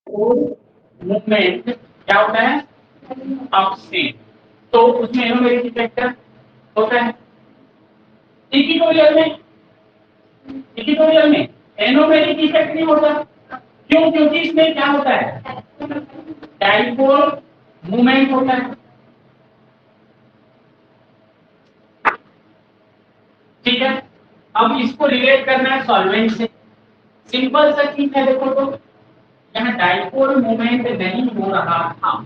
Movement क्या होता है, अपस्ट्रीम। तो उसमें एरोमेरिक इफेक्ट होता है। इक्वेटोरियल में एनोमेरिक इफेक्ट नहीं होता। क्यों? क्योंकि इसमें क्या होता है, डाइपोल मूवमेंट होता है। ठीक है, अब इसको रिलेट करना है सॉल्वेंट से। सिंपल सा चीज है, देखो तो यहाँ डाइपोल मूवमेंट नहीं हो रहा था,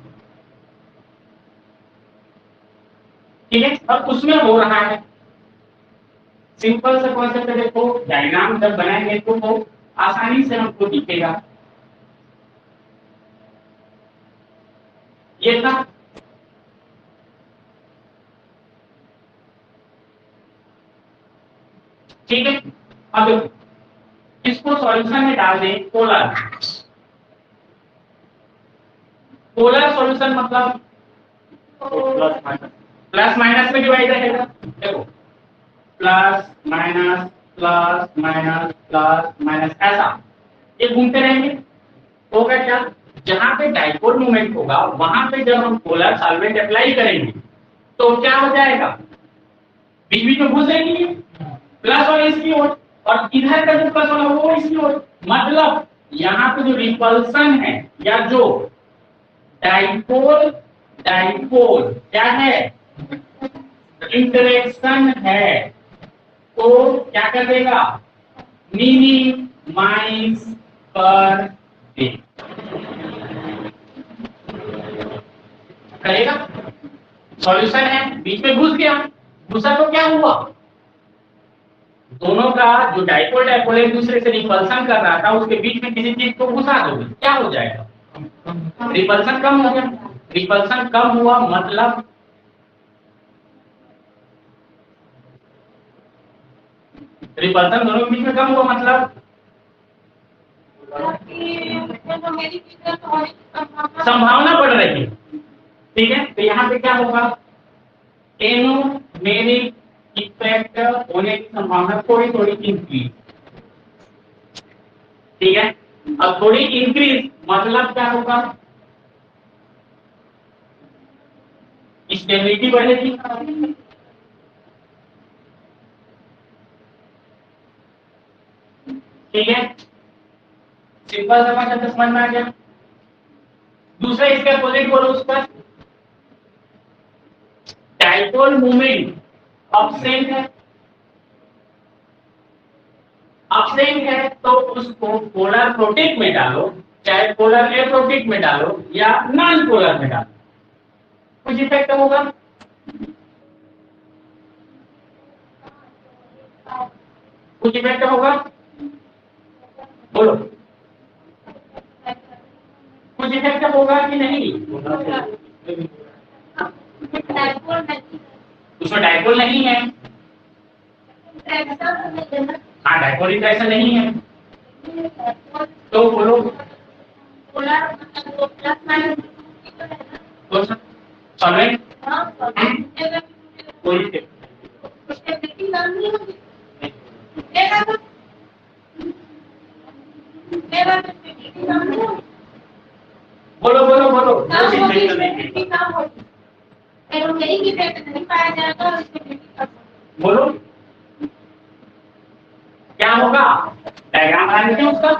ठीक है, और उसमें हो रहा है। सिंपल सा कॉन्सेप्ट है, देखो डायग्राम जब बनाएंगे तो वो आसानी से हमको दिखेगा। ये था, ठीक है। अब इसको सॉल्यूशन में डाल दें, पोलर। पोलर सॉल्यूशन मतलब प्लस माइनस में डिवाइड रहेगा। देखो plus minus plus minus plus minus, ऐसा ये घूमते रहेंगे। होगा क्या, जहां पे डाइपोल मूवमेंट होगा वहां पे जब हम पोलर सॉल्वेंट अप्लाई करेंगे तो क्या हो जाएगा, बीच बीच में घुस जाएंगे प्लस और इसकी ओर, और इधर का जो प्लस वाला वो इसकी ओर। मतलब यहाँ पे जो रिपल्सन है या जो डाइपोल डाइपोल क्या है, इंटरेक्शन है, तो क्या कर देगा, मिनिमाइज कर दे करेगा। सॉल्यूशन है, बीच में घुस गया, घुसा तो क्या हुआ, दोनों का जो डाइपोल डाइपोल एक दूसरे से रिपल्सन कर रहा था उसके बीच में किसी चीज को घुसा दोगे, क्या हो जाएगा, रिपल्सन कम हो गया। रिपल्सन कम हुआ मतलब रिपल्सन दोनों के बीच में कम हुआ मतलब संभावना बढ़ रही है। ठीक है, तो यहाँ पे क्या होगा, एनोमेरिक इफेक्ट होने की संभावना थोड़ी थोड़ी इंक्रीज। ठीक है, अब थोड़ी इंक्रीज मतलब क्या होगा, स्टेबिलिटी बढ़ेगी। ठीक है, सिंपल समझ में आ गया। दूसरा इसका अपोजिट बोलो, उस पर डाइपोल मूवमेंट अपसेंट है, अपसेंट है तो उसको पोलर प्रोटिक में डालो, चाहे पोलर एप्रोटिक में डालो या नॉन पोलर में डालो, कुछ इफेक्ट होगा, कुछ इफेक्ट होगा, बोलो कुछ इफेक्ट होगा कि नहीं, उसमें डाइपोल नहीं है। हाँ, डाइपोल इंटरेक्शन नहीं है, तो बोलो सॉल्वेंट कोई बोलो बोलो बोलो बोलो क्या होगा, डायग्राम बना लेते हैं उसका।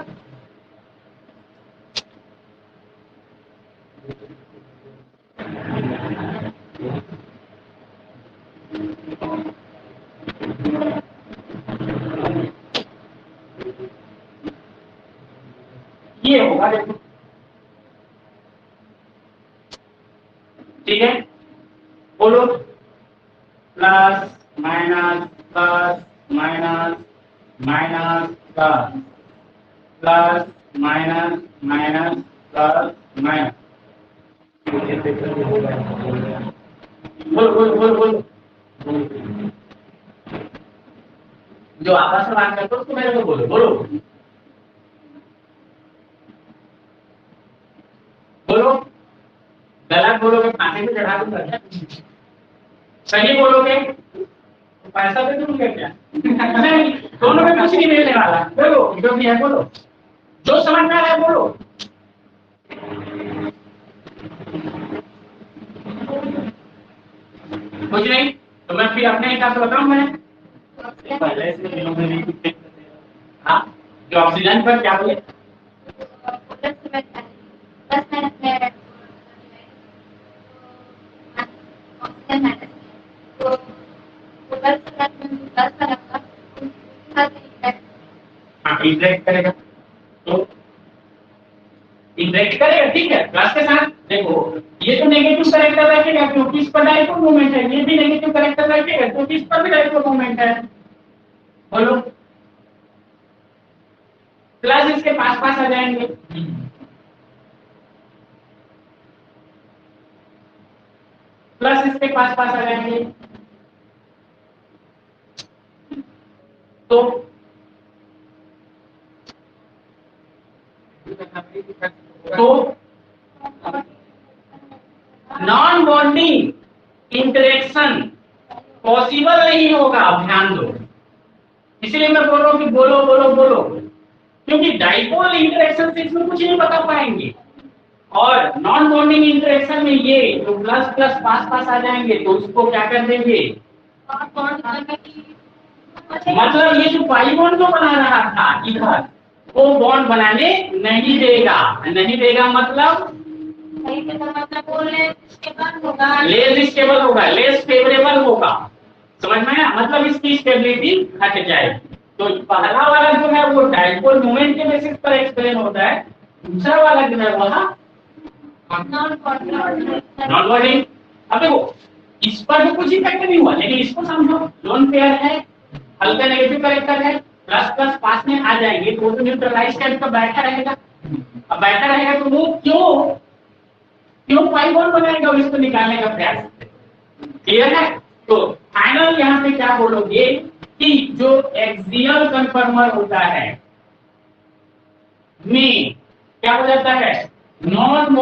ये होगा, देखो ठीक है, बोलो plus minus plus minus minus plus plus minus minus plus minus, बोलो बोलो बोलो बोलो, जो आपस में बात करते हो उसको मेरे को बोलो बोलो बोलो, गलत बोलोगे फांसी पे चढ़ा दूंगा क्या, सही बोलोगे तो पैसा दे दूंगा क्या नहीं, दोनों में कुछ नहीं मिलने वाला। बोलो जो भी है बोलो, जो समझ में आ रहा है बोलो। कुछ नहीं, तो मैं फिर अपने हिसाब से बताऊं मैं पहले से हाँ, जो ऑक्सीजन पर क्या बोले हाँ इंटरेक्ट करेगा, तो इंटरेक्ट करेगा, ठीक है। प्लस के साथ देखो ये तो नेगेटिव करेक्टर रखेगा क्योंकि इस पर डाइपोल मोमेंट है, ये भी नेगेटिव करेक्टर रखेगा क्योंकि इस पर भी डाइपोल मोमेंट है। बोलो प्लस इसके पास पास आ जाएंगे, प्लस इसके पास पास आ जाएंगे, तो नॉन बॉन्डिंग इंटरेक्शन पॉसिबल नहीं होगा, ध्यान दो। इसलिए मैं बोल रहा हूँ कि बोलो बोलो बोलो, क्योंकि डाइपोल इंटरेक्शन से इसमें कुछ नहीं बता पाएंगे, और नॉन बॉन्डिंग इंटरेक्शन में ये जो प्लस प्लस पास पास आ जाएंगे तो उसको क्या कर देंगे, मतलब ये जो पाई बॉन्ड जो बना रहा था इधर वो बॉन्ड बनाने नहीं देगा, नहीं देगा मतलब लेस स्टेबल होगा, लेस फेवरेबल होगा, समझ में आया, मतलब इसकी स्टेबिलिटी घट जाएगी। तो पहला वाला जो है वो डाइपोल मोमेंट के बेसिस पर एक्सप्लेन होता है, दूसरा वाला जो है वह नॉन बॉन्डिंग। अब देखो इस पर तो कुछ इफेक्ट नहीं हुआ, लेकिन इसको समझो, लोन पेयर है, हल्का नेगेटिव करेक्टर है, प्लस प्लस पास में आ जाएंगे तो वो न्यूट्रलाइज टाइप का बैठा रहेगा। अब बैठा रहेगा तो वो क्यों क्यों पाई बॉन्ड बनाएगा, इसको निकालने का प्रयास, क्लियर है। तो फाइनल यहाँ पे क्या बोलोगे कि जो एक्सियल कन्फर्मर होता है में क्या हो जाता है, नॉन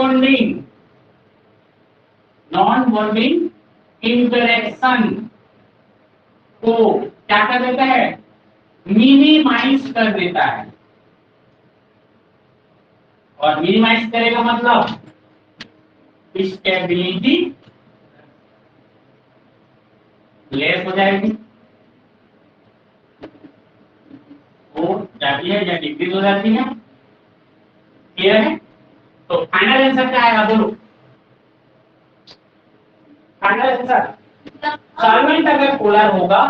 बॉन्डिंग इंटरेक्शन को क्या कर देता है, मिनिमाइज कर देता है, और मिनिमाइज करेगा मतलब स्टेबिलिटी लेस हो जाएगी, वो जाती है या डिक्रीज हो जाती है, क्लियर है। तो फाइनल आंसर क्या आएगा बोलो, फाइनल आंसर सॉल्वेंट अगर पोलर होगा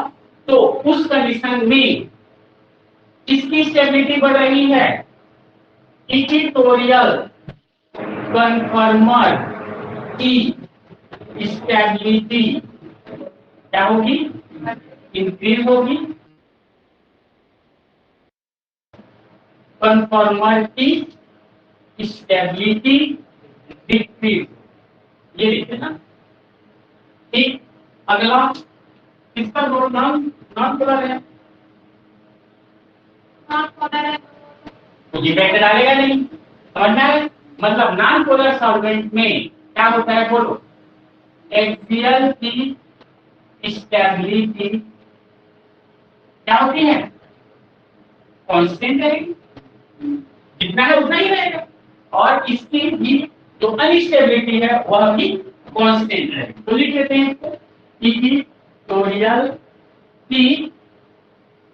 तो उस कंडीशन में इसकी स्टेबिलिटी बढ़ रही है, इक्वेटोरियल कन्फर्मर की स्टेबिलिटी क्या होगी, इंक्रीज होगी, कन्फर्मर की स्टेबिलिटी डिक्रीज, ये लिखते ना, ठीक। अगला किसका नॉन नॉन पोलर है, तो इफेक्ट डालेगा नहीं, समझना है, मतलब नॉन पोलर सॉल्वेंट में क्या होता है बोलो, एक्सियल की स्टेबिलिटी क्या होती है, कांस्टेंट रहेगी, जितना है उतना ही रहेगा, और इसकी भी जो अनस्टेबिलिटी है वह भी कांस्टेंट रहेगी। तो लिख लेते हैं इसको, इक्वेटोरियल की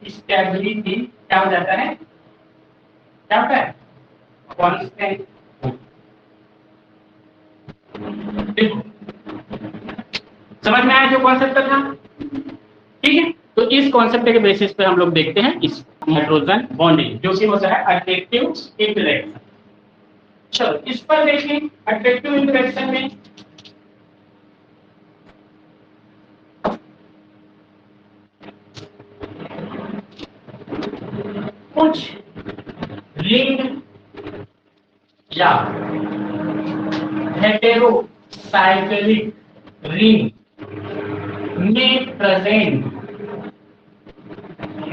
स्टेबिलिटी क्या हो जाता है, क्या होता है, कांस्टेंट। देखो समझ में आया जो कॉन्सेप्ट था, ठीक है। तो इस कॉन्सेप्ट के बेसिस पे हम लोग देखते हैं इस हाइड्रोजन बॉन्डिंग जो कि होता है अट्रैक्टिव इंटरेक्शन। चलो इस पर देखें, अट्रैक्टिव इंटरेक्शन में कुछ रिंग या हेटेरोसाइक्लिक रिंग में प्रेजेंट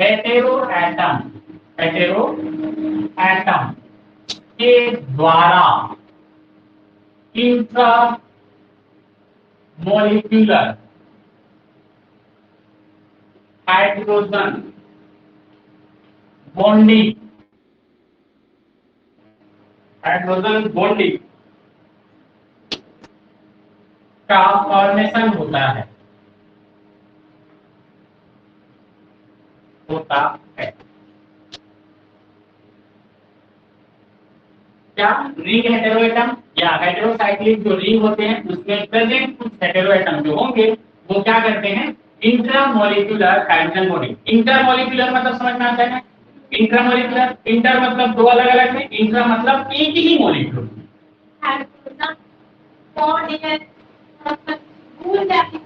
हेटेरो एटम के द्वारा इंट्रा मॉलिक्यूलर हाइड्रोजन बॉन्डिंग का फॉर्मेशन होता है, होता है। क्या रिंग हेटेरोएटम या हेटेरोसाइक्लिक जो रिंग होते हैं उसमें प्रेजेंट कुछ हेटेरोएटम जो होंगे वो क्या करते हैं, इंट्रामोलिक्यूलर हाइड्रोजन बॉन्डिंग। इंटरमोलिक्यूलर मतलब समझ में आता है, इंट्रामोलिक्यूलर, इंटर मतलब दो अलग अलग में, इंट्रा मतलब एक ही मॉलिक्यूल। हाइड्रोजन बॉन्ड है भूल जाती है,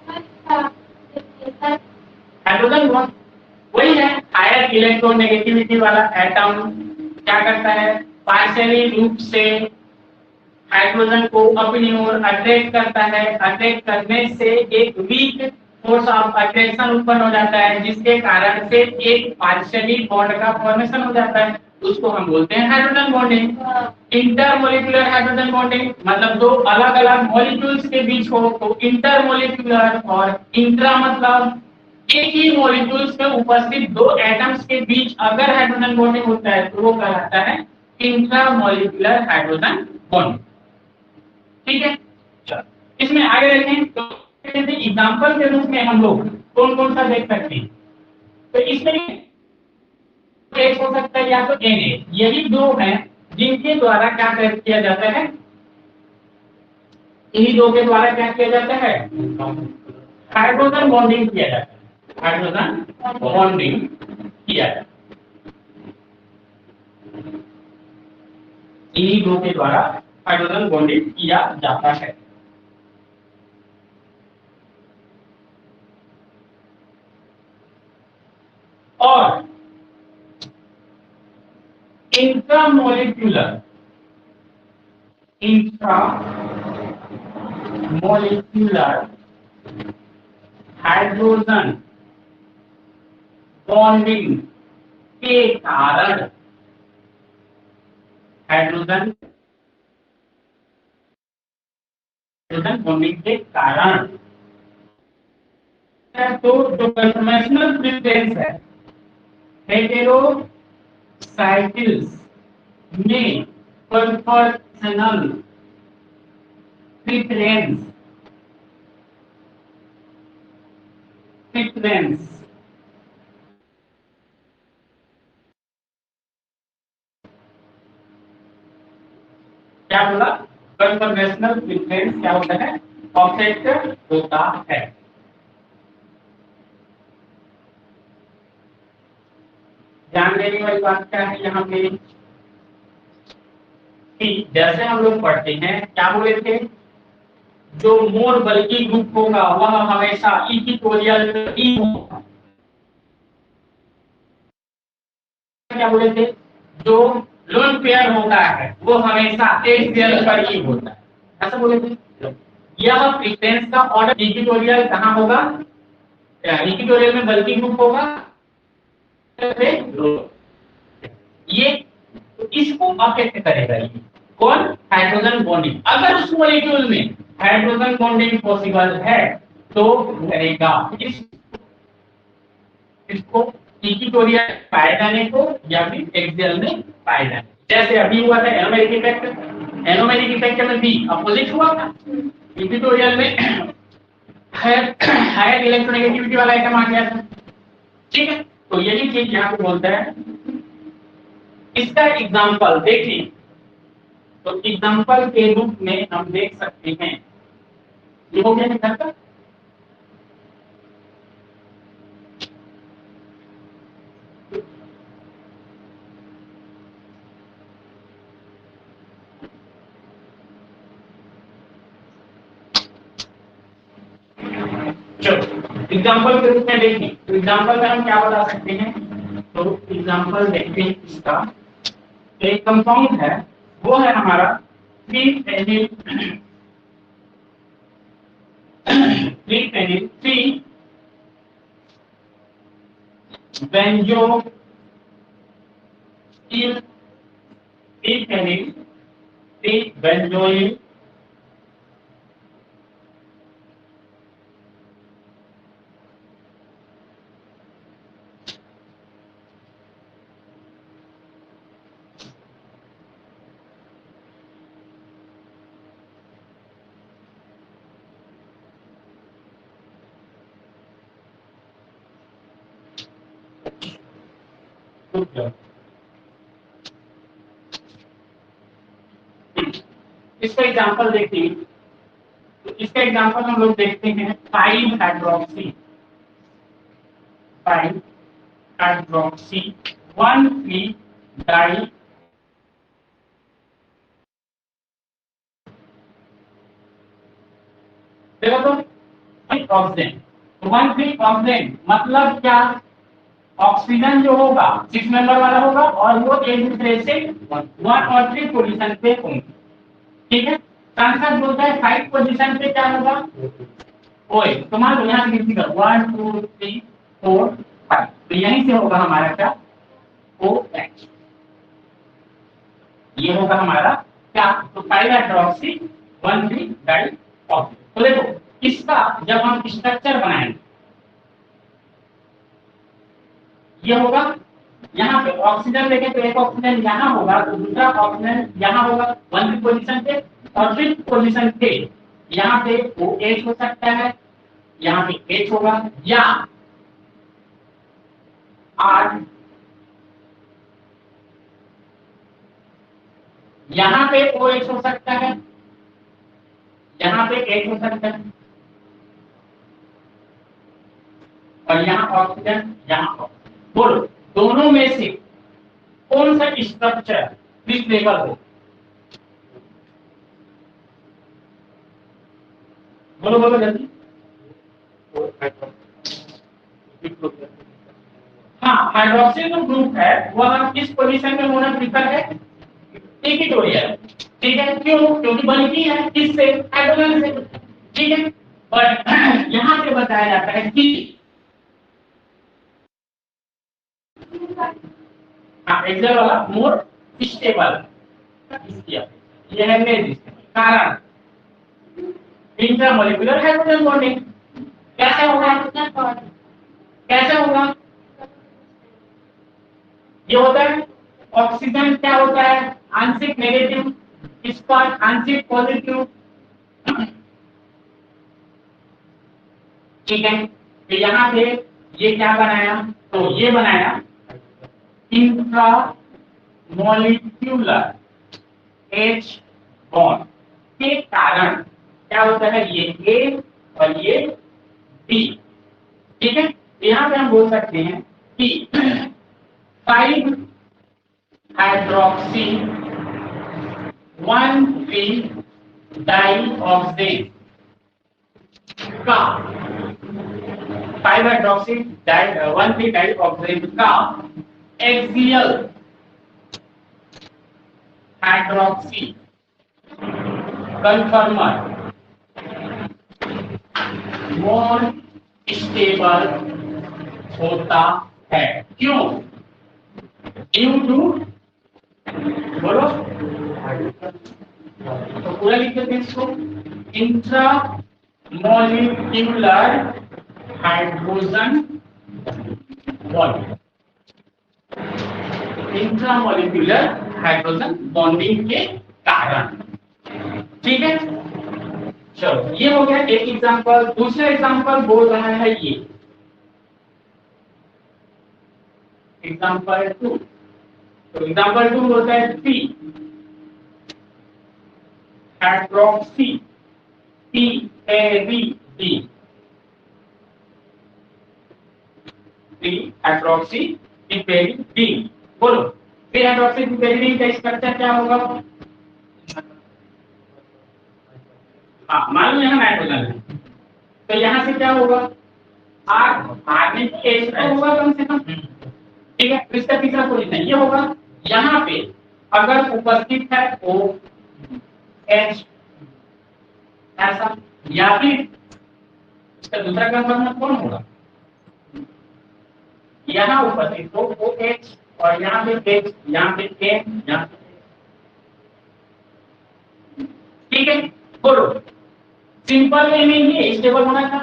हाइड्रोजन बॉन्ड वही है हायर इलेक्ट्रोनेगेटिविटी वाला एटम क्या करता है, पार्शियली रूप से हाइड्रोजन को अपनी ओर अट्रैक्ट करता है। अट्रैक्ट करने से एक वीक फोर्स ऑफ अट्रैक्शन उत्पन्न हो जाता है जिसके कारण से एक पार्शियली बॉन्ड का फॉर्मेशन हो जाता है, उसको हम बोलते हैं hydrogen bonding. Intermolecular hydrogen bonding मतलब दो अलग अलग मॉलिक्यूल्स के बीच हो तो इंटरमोलिक्यूलर, और इंट्रा मतलब एक ही मॉलिक्यूल्स में उपस्थित दो एटम्स के बीच अगर हाइड्रोजन बॉन्डिंग होता है तो वो कहलाता है इंट्रामोलिक्यूलर हाइड्रोजन बॉन्डिंग। ठीक है, चलो इसमें आगे देखें तो एग्जांपल के रूप में हम लोग कौन कौन सा देख सकते हैं। तो इसमें एक हो सकता है या तो Na, यही दो हैं जिनके द्वारा क्या किया जाता है, इन्हीं दो के द्वारा क्या किया जाता है, हाइड्रोजन बॉन्डिंग किया जाता है। हाइड्रोजन बॉन्डिंग किया जाता है इन्हीं दो के द्वारा हाइड्रोजन बॉन्डिंग किया जाता है। और इंट्रामोलिक्यूलर हाइड्रोजन बॉन्डिंग के कारण हाइड्रोजन बॉन्डिंग के कारण तो जो कन्फर्मेशनल प्रेफरेंस है हेटेरोसाइकिल्स में कन्फर्मेशनल प्रेफरेंस प्रेफरेंस क्या बोला, कन्फर्मेशनल प्रेफरेंस क्या होता है, ऑब्जेक्ट होता है। ध्यान देने वाली बात क्या है यहाँ पे कि जैसे हम लोग पढ़ते हैं क्या बोले थे, जो मोर बल्कि ग्रुप होगा वह हमेशा इक्विटोरियल ई होगा। क्या बोले थे, जो लोन पेयर होता है वो हमेशा एक्सियल पर ही होता है, ऐसा बोले थे। यह प्रेफरेंस का ऑर्डर इक्विटोरियल कहाँ होगा, इक्विटोरियल में बल्कि ग्रुप होगा ये, तो इसको अफेक्ट करेगा ये कौन, हाइड्रोजन बॉन्डिंग। अगर उस मॉलिक्यूल में हाइड्रोजन बॉन्डिंग पॉसिबल है तो करेगा इसको इक्विटोरियल पाए जाने को या फिर एक्सियल में पाए जाने। जैसे अभी हुआ था एनोमेरिक इफेक्ट, एनोमेरिक इफेक्ट में भी अपोजिट हुआ था, इक्विटोरियल में हायर इलेक्ट्रोनेगेटिविटी वाला आइटम आ गया था। ठीक है, तो यही चीज यहाँ पे बोलता है। इसका एग्जांपल देखें तो एग्जांपल के रूप में हम देख सकते हैं, ये हो गया एग्जांपल। चलो एग्जांपल के रूप में देखें तो एग्जांपल में हम क्या बता सकते हैं, तो एग्जांपल देखते हैं इसका। एक कंपाउंड है वो है हमारा 3 3 बेंजो 3 बेंजोइल इसका एग्जांपल देखते हैं। तो इसका एग्जांपल हम लोग देखते हैं 5 हाइड्रोक्सी 5 हाइड्रोक्सी 1,3 डाई देखो तो ऑक्सीजन 1,3 ऑक्सीजन मतलब क्या, ऑक्सीजन जो होगा 6 मेंबर वाला होगा और वो एक दूसरे से 1 और 3 पोजीशन पे होंगे। ठीक है, सांसद बोलता है 5 पोजीशन पे क्या होगा ओए, तो मान लो यहाँ गिनती कर 1 2 3 4 5, तो यहीं से होगा हमारा क्या OH, ये होगा हमारा क्या, तो 5 हाइड्रोक्सी 1,3 डाई ऑक्सीजन। तो देखो इसका जब हम स्ट्रक्चर बनाएंगे ये होगा, यहाँ पे ऑक्सीजन देखें तो एक ऑक्सीजन यहाँ होगा तो दूसरा ऑक्सीजन यहाँ होगा 1 पोजीशन पे, और 5th पोजीशन पे यहाँ पे OH हो सकता है, यहाँ पे H होगा, या R यहाँ पे OH हो सकता है, यहाँ पे H हो सकता है, और यहाँ ऑक्सीजन यहाँ ऑक्सीजन। बोलो दोनों में से कौन सा स्ट्रक्चर स्टेबल हो, बोलो बोलो जल्दी। हाँ, हाइड्रोक्सिल जो ग्रुप है वह किस पोजीशन में होना प्रीफर है, इक्विटोरियल। ठीक है, क्यों, क्योंकि बनती है किससे, हाइड्रोजन से। ठीक है, पर यहाँ पे बताया जाता है कि एक्सेल वाला मोर स्टेबल, ये है मेन कारण इंट्रामोलिकुलर हाइड्रोजन बॉन्डिंग। कैसे होगा, कैसे होगा, ये होता है ऑक्सीजन क्या होता है आंशिक नेगेटिव, इसका आंशिक पॉजिटिव। ठीक है, तो यहाँ पे ये क्या बनाया, तो ये बनाया इंट्रा मॉलिक्यूलर H बॉन्ड के कारण क्या होता है, ये A और ये B। ठीक है, यहाँ पे हम बोल सकते हैं कि 5 हाइड्रोक्सी 1,3 डाइऑक्सीन का 5 हाइड्रोक्सी 1,3 डाइऑक्सीन का एक्सियल हाइड्रोक्सी कन्फर्मर मोर स्टेबल होता है, क्यों, ड्यू टू, बोलो तो पूरा लिख देते हैं इसको, intra molecular hydrogen bonding, intramolecular hydrogen bonding के कारण। ठीक है, चलो ये हो गया एक एग्जांपल। दूसरा एग्जांपल बोल रहा है ये एग्जांपल 2, तो एग्जांपल 2 बोलता है 3 हाइड्रोक्सी PAVD 3 हाइड्रोक्सी PAVD। बोलो फिर हाइड्रोक्सी PAVD का स्ट्रक्चर क्या होगा, हाँ मान लो यहाँ नाइट्रोजन है तो यहाँ से क्या होगा, R में H तो होगा कम से कम। ठीक है, तो इसका तीसरा पोजीशन ये होगा, यहाँ पे अगर उपस्थित है OH ऐसा, या फिर इसका दूसरा कंफर्मेशन कौन होगा, यहाँ उपस्थित तो OH और यहाँ पे H, यहाँ पे N, यहाँ पे। ठीक है, बोलो सिंपल वे में ये स्टेबल होना था,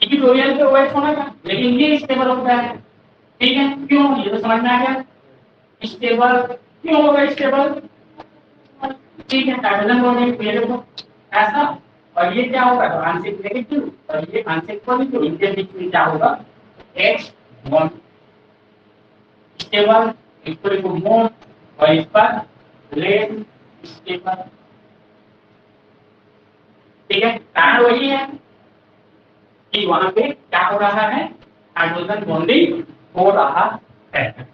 इक्विटोरियल पे OH होना था, लेकिन ये स्टेबल होता है। ठीक है, क्यों, ये तो समझ में आ गया, स्टेबल क्यों होगा स्टेबल। ठीक है, हाइड्रोजन बॉन्डिंग पे देखो ऐसा, और ये क्या होगा, तो आंशिक नेगेटिव और ये आंशिक पॉजिटिव, इनके बीच में क्या होगा H बॉन्ड स्टेबल। इसको लिखो मोर और इस पर लेस इसके पर। ठीक है, कारण वही है कि वहां पे क्या हो रहा है, हाइड्रोजन बॉन्डिंग हो रहा है।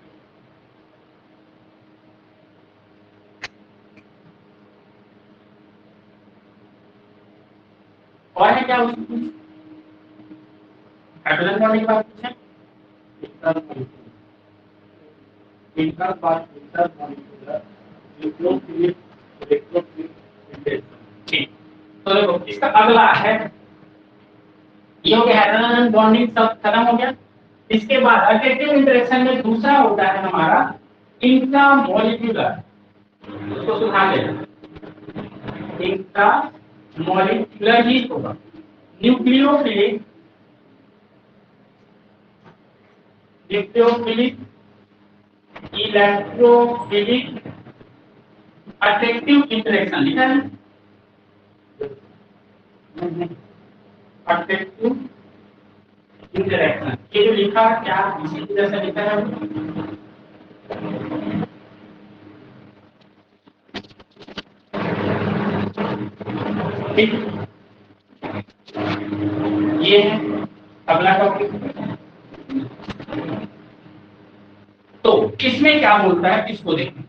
और है क्या उसमें हाइड्रोजन बॉन्डिंग की बात पूछे? ठीक, तो देखो इसका अगला है, ये हो गया हाइड्रोजन बॉन्डिंग सब खत्म हो गया। इसके बाद अट्रैक्टिव इंटरेक्शन में दूसरा होता है हमारा इंट्रामॉलिक्यूलर, इसको सुना लेना, इंट्रामॉलिक्यूलर ही होगा। Nucleophilic, nucleophilic, electrophilic, attractive interaction लिखा है, अट्रैक्टिव इंटरेक्शन, ये जो लिखा क्या इसी तरह से लिखा है। ठीक, ये है अगला टॉपिक। तो इसमें क्या बोलता है इसको देखें।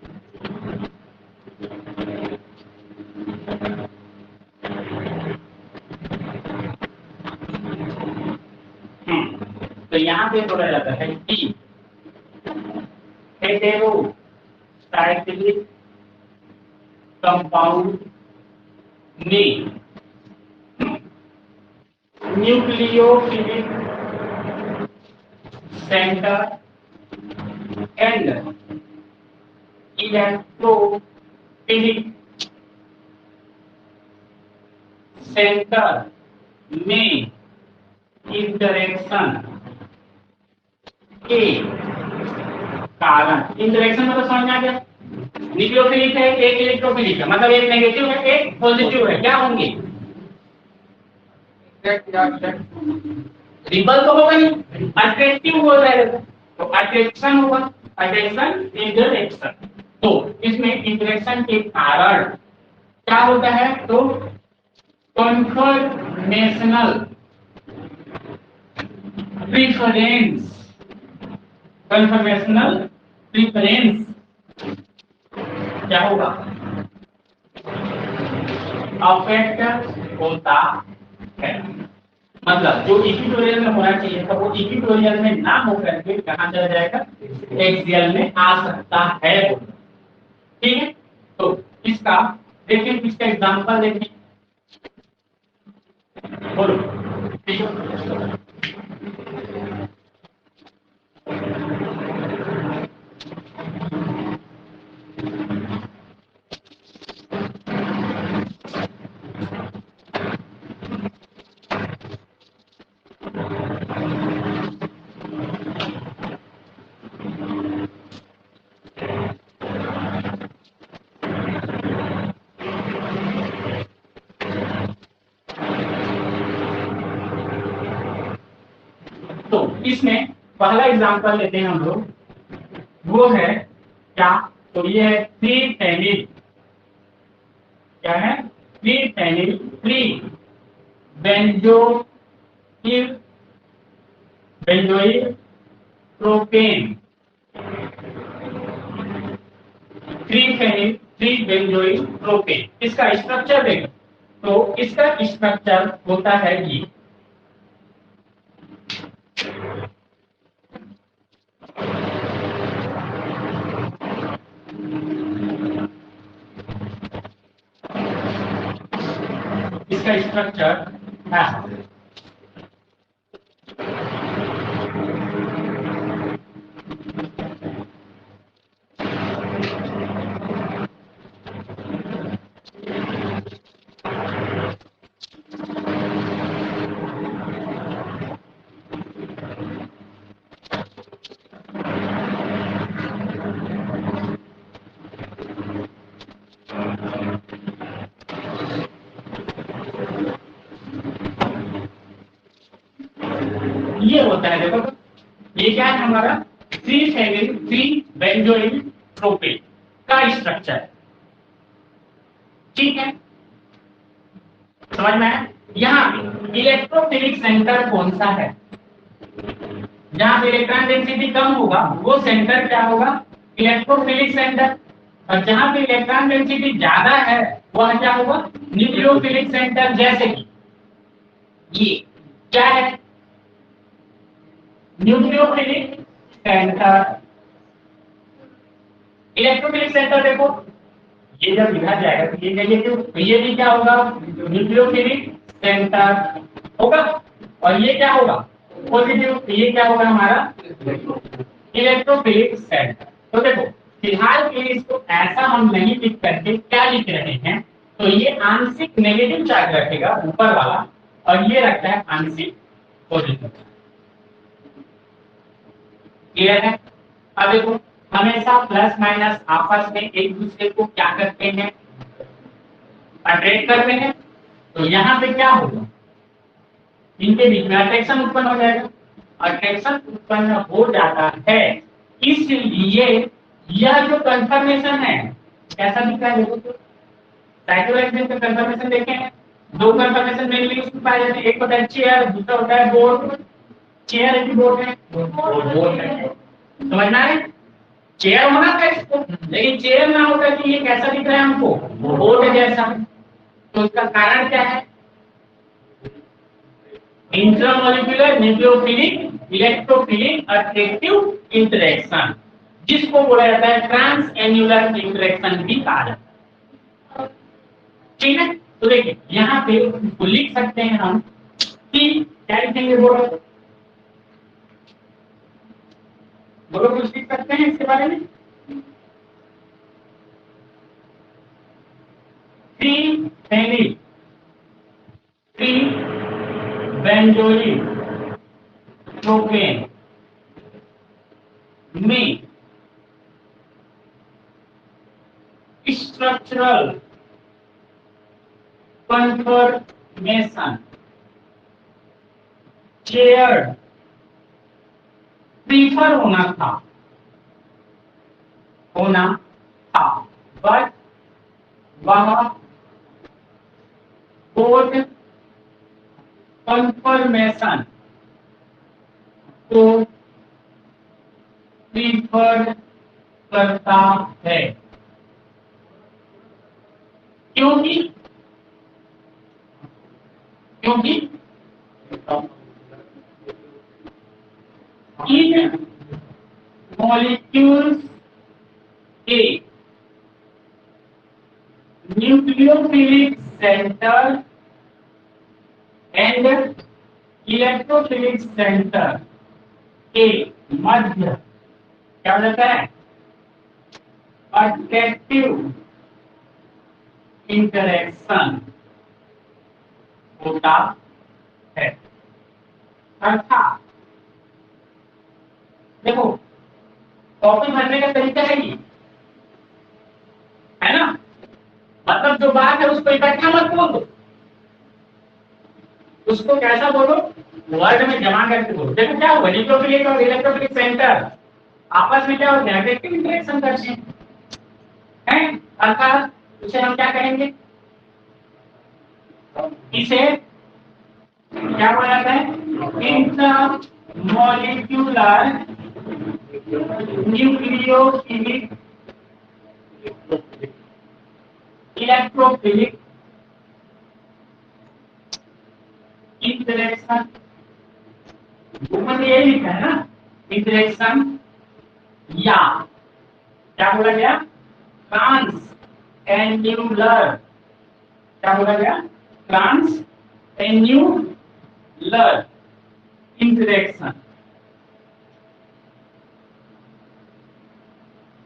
तो यहाँ पे बोला जाता है कि हेटेरोसाइक्लिक कंपाउंड में nucleophilic centre and electrophilic centre में इंटरेक्शन के कारण, इंटरेक्शन मतलब समझ में आ गया, न्यूक्लियोफिलिक है एक इलेक्ट्रोफिलिक है, मतलब एक नेगेटिव है एक पॉजिटिव है, क्या होंगे रिबल तो होगा नहीं, अट्रैक्टिव हो जाएगा, तो अट्रैक्शन होगा, अट्रैक्शन इंटरेक्शन। तो इसमें इंटरेक्शन के कारण क्या होता है, तो कन्फर्मेशनल प्रीफरेंस, कन्फर्मेशनल प्रीफरेंस क्या होगा, अफेक्ट होता है। मतलब जो इक्विटोरियल में होना चाहिए था वो इक्विटोरियल में ना होकर के कहां चला जाएगा, एक्सियल में आ सकता है। ठीक है, तो इसका देखें, इसका एग्जांपल देखें, बोलो। ठीक है, तो इसमें पहला एग्जांपल लेते हैं हम लोग, वो है क्या, तो ये है 3-फेनिल, क्या है three phenyl 3 benzoyl, benzoyl propane, three phenyl 3 benzoyl propane. इसका स्ट्रक्चर देखें, तो इसका स्ट्रक्चर होता है ये, इसका स्ट्रक्चर है ये होता है। देखो ये क्या है हमारा three phenyl three benzoyl propane का स्ट्रक्चर। ठीक है, समझ में आया? यहाँ इलेक्ट्रोफिलिक सेंटर कौन सा है? जहां पे इलेक्ट्रॉन डेंसिटी कम होगा वो सेंटर क्या होगा? Electrophilic centre. और जहां पे इलेक्ट्रॉन डेंसिटी ज्यादा है वह क्या होगा? Nucleophilic centre. जैसे कि ये क्या है? Nucleophilic centre. इलेक्ट्रोफिलिक सेंटर देखो, ये जब लिखा जाएगा तो ये कहिए कि ये भी क्या होगा? न्यूक्लियोफिलिक सेंटर होगा। और ये क्या होगा? पॉजिटिव। तो ये क्या होगा हमारा? Electrophilic centre. तो देखो, फिलहाल के लिए इसको ऐसा हम नहीं लिख करके क्या लिख रहे हैं? तो ये आंशिक नेगेटिव चार्ज रखेगा ऊपर वाला, और ये रखता है आंशिक पॉजिटिव। क्लियर है? अब देखो, हमेशा प्लस माइनस आपस में एक दूसरे को क्या करते हैं? अट्रैक्ट करते हैं। तो यहाँ पे क्या होगा? इनके बीच में अट्रैक्शन उत्पन्न हो जाएगा। अट्रैक्शन उत्पन्न हो जाता है, इसलिए यह जो कंफर्मेशन है कैसा दिख रहा है? देखो तो साइक्लोहेक्सेन का कंफर्मेशन देखें हैं। दो कंफर्मेशन मेनली उसमें पाए जाते हैं, एक होता है चेयर, दूसरा होता है बोर्ड। चेयर है कि बोर्ड है? बोर्ड है। समझना है? चेयर होना था इसको, लेकिन चेयर ना होकर के ये कैसा दिख रहा है हमको? बोर्ड जैसा। तो इसका कारण क्या है? Intramolecular nucleophilic electrophilic attractive interaction, जिसको बोला जाता है ट्रांस एन्युलर इंटरेक्शन भी कहा जाता है। ठीक है, तो देखिए यहाँ पे इसको लिख सकते हैं हम कि क्या लिखेंगे? बोलो बोलो, कुछ लिख सकते हैं इसके बारे में? Three phenyl three benzoyl propane में स्ट्रक्चरल कंफर्मेशन चेयर प्रीफर होना था, बट वह बोर्ड कंफर्मेशन को प्रीफर करता है, क्योंकि क्योंकि इन मॉलिक्यूल्स के nucleophilic centre and electrophilic centre के मध्य क्या हो जाता है? अट्रैक्टिव इंटरेक्शन होता है। अर्थात देखो, कॉपी भरने का तरीका है ये, है ना? मतलब जो बात है उसको इकट्ठा मत बोल दो, उसको कैसा बोलो? वर्ड में जमा करके बोलो। देखो क्या हुआ, न्यूक्लियोफिलिक और इलेक्ट्रोफिलिक सेंटर आपस में क्या होते हैं? अट्रैक्टिव इंटरेक्शन करते हैं। अर्थात उसे हम क्या कहेंगे? इसे क्या बोला जाता है? Intermolecular nucleophilic electrophilic interaction. ऊपर में ये लिखा है ना, इंटरेक्शन, या क्या बोला गया? Trans annular. क्या बोला गया? ट्रांस एन्युलर इंटरेक्शन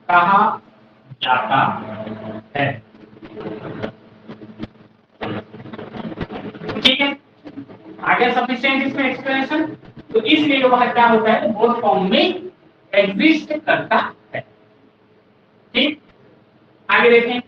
कहा जाता है। ठीक है, आगे सफिशिएंट इसमें एक्सप्लेनेशन। तो इसलिए वह क्या होता है? बोथ फॉर्म में एग्जिस्ट करता है। ठीक, आगे देखें।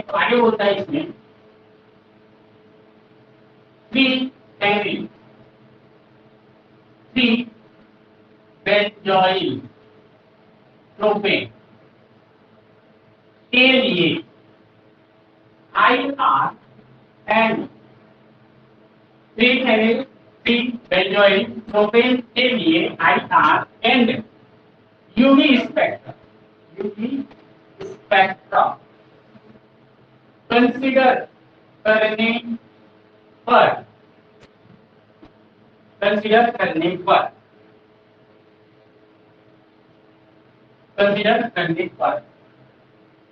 तो आगे बोलता है इसमें 3 हेनरी 3 बेंजोइल प्रोपेन के लिए IR and 3 Henry 3 benzoyl propane के लिए IR and UV spectra consider करने पर कंसीडर करने पर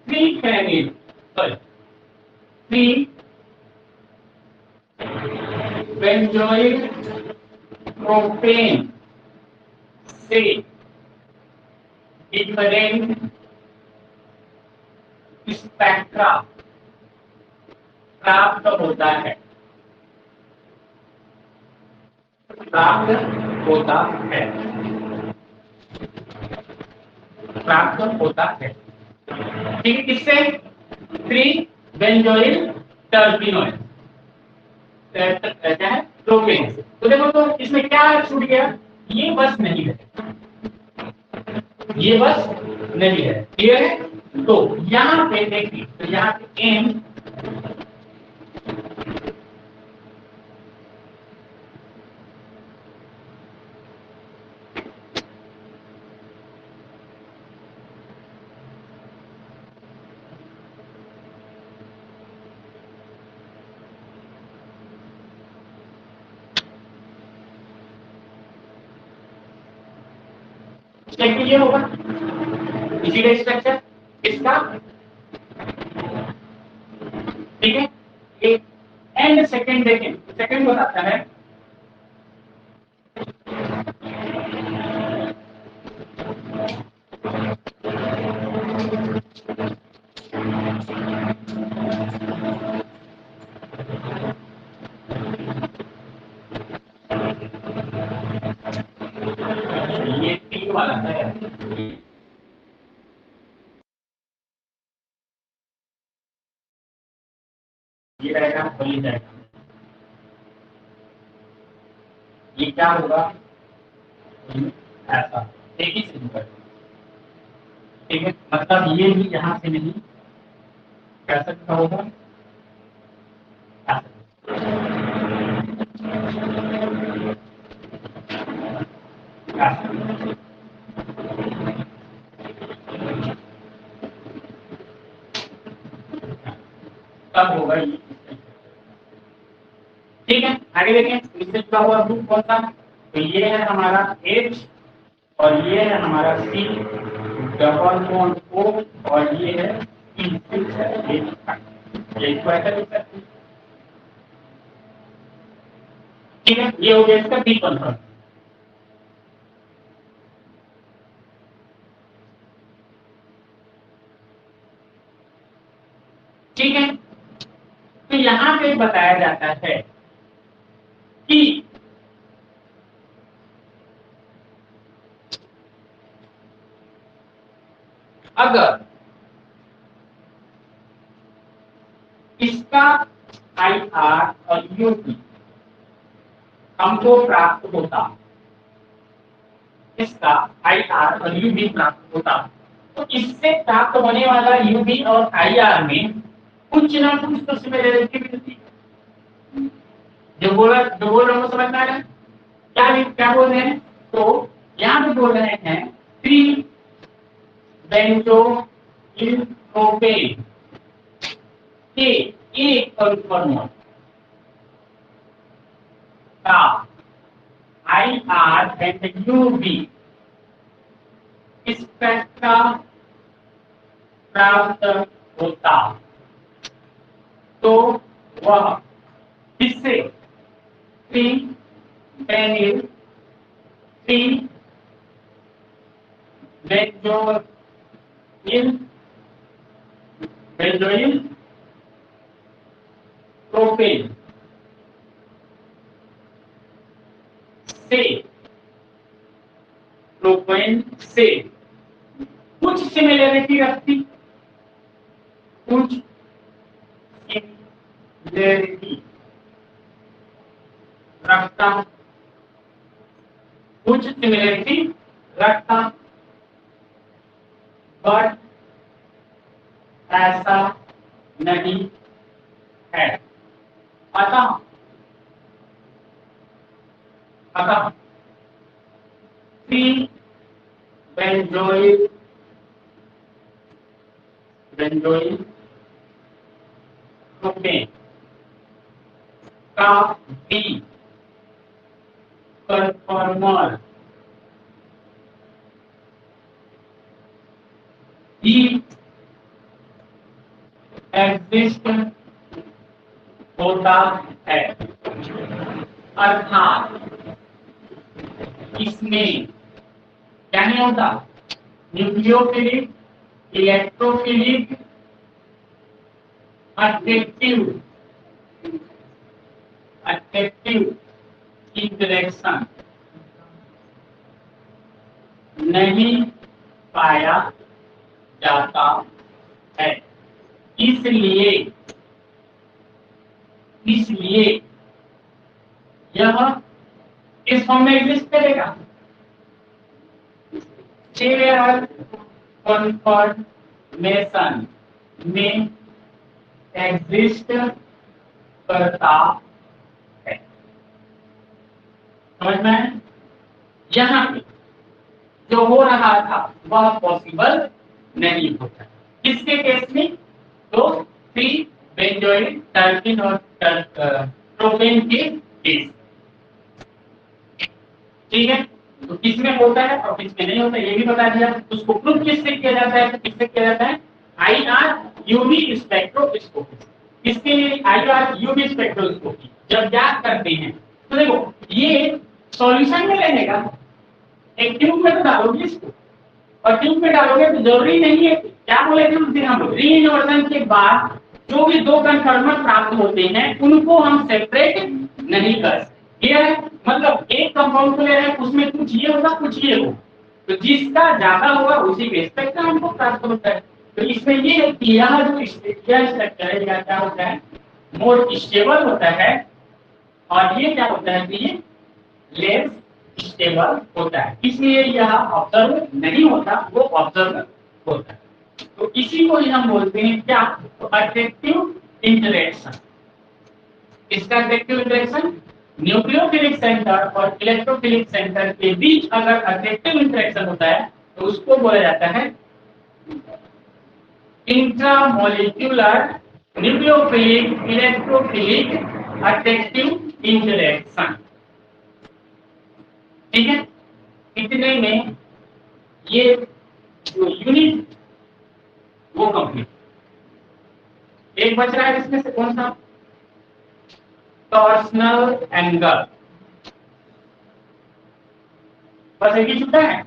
3 फेनिल 3 बेंजोइल प्रोपेन से डिफरेंट स्पेक्ट्रा प्राप्त होता है प्राप्त होता है ठीक है। किससे 3 बेंजोइल टर्पिनोइड क्या है प्रोपेन। तो देखो तो इसमें क्या छूट गया, ये बस नहीं है, ये बस नहीं है, क्लियर है। तो यहां पे देखिए, तो यहां पे एम ये होगा इसी का स्ट्रक्चर इसका, ठीक है। एक एंड सेकंड देखें, सेकंड बताता है ये 3 वाला है, ये रहेगा और ये जाएगा, ये क्या होगा ऐसा एक ही सिंपल, ठीक है। मतलब ये भी यहां से नहीं कर सकता होगा तब होगा ये, ठीक है। आगे देखें इससे जुड़ा हुआ ग्रुप कौन सा, तो ये है हमारा H और ये है हमारा C डबल बॉन्ड O और ये है E6 है, ये इसको ऐसा लिख सकते हैं, ठीक है। ये हो गया इसका डी कंफर्म, ठीक है। तो यहां पे बताया जाता है कि अगर इसका IR और UV हमको प्राप्त होता, इसका IR और UV प्राप्त होता, तो इससे प्राप्त होने वाला UV और IR में कुछ ना कुछ तो सिमिलरिटी मिलती है। जो बोल रहा हूँ समझ में आ रहा है क्या बोल रहे हैं, तो यहाँ पे बोल रहे हैं 3 बेंजोइल प्रोपेन के एक परमाणु का IR एंड UV स्पेक्ट्रा प्राप्त होता, तो वह किससे 3 बेंजोइल बेंजोइल प्रोपेन से कुछ सिमिलरिटी रखती, कुछ सिमिलरिटी रखता, कुछ सिमिलरिटी रखता, बट ऐसा नहीं है। अतः थ्री बेंजोइल प्रोपेन का डी कन्फॉर्मर ही एग्जिस्ट होता है, अर्थात इसमें क्या नहीं होता, न्यूक्लियोफिलिक, इलेक्ट्रोफिलिक, अट्रैक्टिव इंटरेक्शन नहीं पाया जाता है। इसलिए यह इस फॉर्म में एग्जिस्ट करेगा, चेयर कन्फर्मेशन में एग्जिस्ट करता है। समझ में? यहाँ पे जो हो रहा था वह पॉसिबल नहीं होता किसके केस में, तो थ्री बेंजोइल टर्पीन और प्रोपेन के केस। ठीक है, तो किसमें होता है और किसमें नहीं होता ये भी बता दिया। उसको प्रूफ किससे किया जाता है, तो किससे किया जाता है, आईआर यूवी स्पेक्ट्रोस्कोपी। इसके लिए आईआर यूवी स्पेक्ट्रोस्कोपी जब याद करते हैं तो देखो ये सॉल्यूशन में लेने का, एक ट्यूब में तो डालोगे इसको, और ट्यूब में डालोगे तो जरूरी नहीं है, क्या बोले थे उस दिन हम लोग, रीइन्वर्सन के बाद जो भी दो कन्फर्मर प्राप्त होते हैं उनको हम सेपरेट नहीं कर सकते। ये है मतलब एक कंपाउंड को ले रहे हैं उसमें कुछ ये होगा कुछ ये हो, तो जिसका ज्यादा होगा उसी के स्पेक्ट्रा हमको प्राप्त होता है। तो इसमें ये है कि यह जो स्ट्रक्चर है या क्या होता है, मोर स्टेबल होता है, और ये क्या होता है कि ये लेस स्टेबल होता है, इसलिए यह ऑब्जर्व नहीं होता, वो ऑब्जर्व होता है। तो इसी को ही हम बोलते हैं क्या, तो अट्रैक्टिव इंटरेक्शन। इसका अट्रैक्टिव इंटरेक्शन न्यूक्लियोफिलिक सेंटर और इलेक्ट्रोफिलिक सेंटर के बीच अगर अट्रैक्टिव इंटरेक्शन होता है तो उसको बोला जाता है intramolecular nucleophilic electrophilic attractive interaction. ठीक है, इतने में ये जो यूनिट वो कंप्लीट। एक बच रहा है इसमें से कौन सा, टॉर्सनल एंगल, बस एक ही छूटा है।